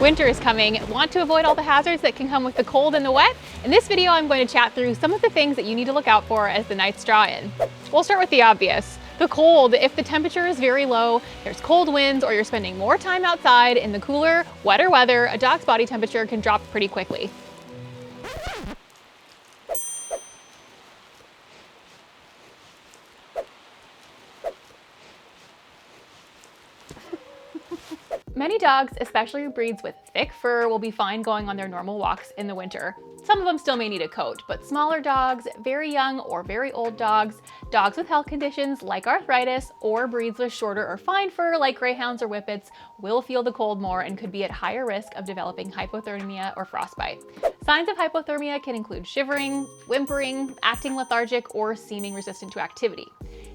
Winter is coming. Want to avoid all the hazards that can come with the cold and the wet? In this video, I'm going to chat through some of the things that you need to look out for as the nights draw in. We'll start with the obvious. The cold. If the temperature is very low, there's cold winds, or you're spending more time outside in the cooler, wetter weather, a dog's body temperature can drop pretty quickly. Many dogs, especially breeds with thick fur, will be fine going on their normal walks in the winter. Some of them still may need a coat, but smaller dogs, very young or very old dogs, dogs with health conditions like arthritis, or breeds with shorter or fine fur like greyhounds or whippets will feel the cold more and could be at higher risk of developing hypothermia or frostbite. Signs of hypothermia can include shivering, whimpering, acting lethargic, or seeming resistant to activity.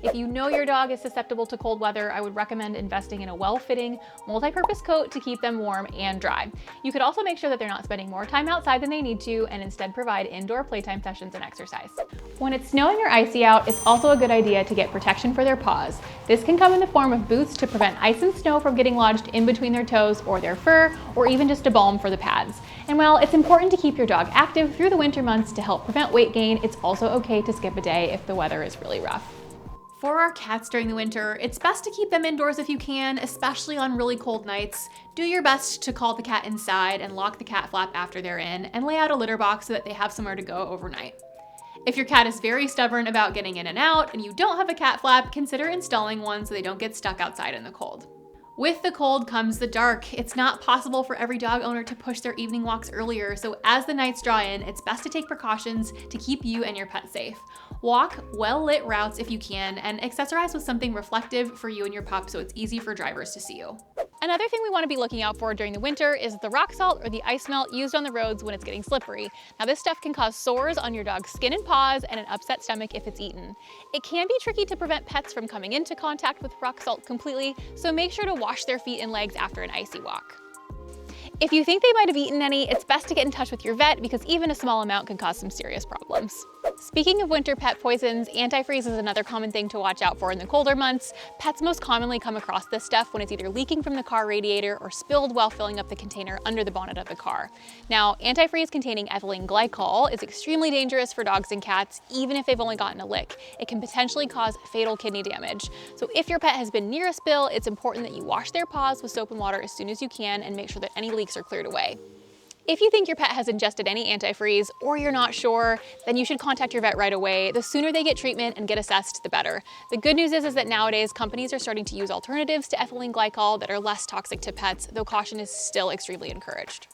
If you know your dog is susceptible to cold weather, I would recommend investing in a well-fitting, multi-purpose coat to keep them warm and dry. You could also make sure that they're not spending more time outside than they need to and instead provide indoor playtime sessions and exercise. When it's snowing or icy out, it's also a good idea to get protection for their paws. This can come in the form of boots to prevent ice and snow from getting lodged in between their toes or their fur, or even just a balm for the pads. And while it's important to keep your dog active through the winter months to help prevent weight gain, it's also okay to skip a day if the weather is really rough. For our cats during the winter, it's best to keep them indoors if you can, especially on really cold nights. Do your best to call the cat inside and lock the cat flap after they're in, and lay out a litter box so that they have somewhere to go overnight. If your cat is very stubborn about getting in and out and you don't have a cat flap, consider installing one so they don't get stuck outside in the cold. With the cold comes the dark. It's not possible for every dog owner to push their evening walks earlier, so as the nights draw in, it's best to take precautions to keep you and your pet safe. Walk well-lit routes if you can, and accessorize with something reflective for you and your pup so it's easy for drivers to see you. Another thing we want to be looking out for during the winter is the rock salt or the ice melt used on the roads when it's getting slippery. Now, this stuff can cause sores on your dog's skin and paws and an upset stomach if it's eaten. It can be tricky to prevent pets from coming into contact with rock salt completely, so make sure to wash their feet and legs after an icy walk. If you think they might have eaten any, it's best to get in touch with your vet because even a small amount can cause some serious problems. Speaking of winter pet poisons, antifreeze is another common thing to watch out for in the colder months. Pets most commonly come across this stuff when it's either leaking from the car radiator or spilled while filling up the container under the bonnet of the car. Now, antifreeze containing ethylene glycol is extremely dangerous for dogs and cats, even if they've only gotten a lick. It can potentially cause fatal kidney damage. So if your pet has been near a spill, it's important that you wash their paws with soap and water as soon as you can and make sure that any leaks are cleared away. If you think your pet has ingested any antifreeze or you're not sure, then you should contact your vet right away. The sooner they get treatment and get assessed, the better. The good news is that nowadays companies are starting to use alternatives to ethylene glycol that are less toxic to pets, though caution is still extremely encouraged.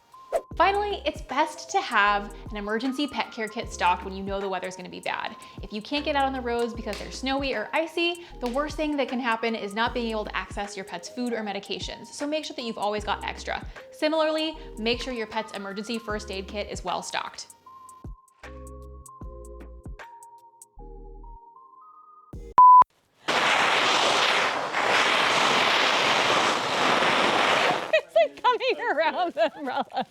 Finally, it's best to have an emergency pet care kit stocked when you know the weather's gonna be bad. If you can't get out on the roads because they're snowy or icy, the worst thing that can happen is not being able to access your pet's food or medications, so make sure that you've always got extra. Similarly, make sure your pet's emergency first aid kit is well stocked. It's like coming around the umbrella.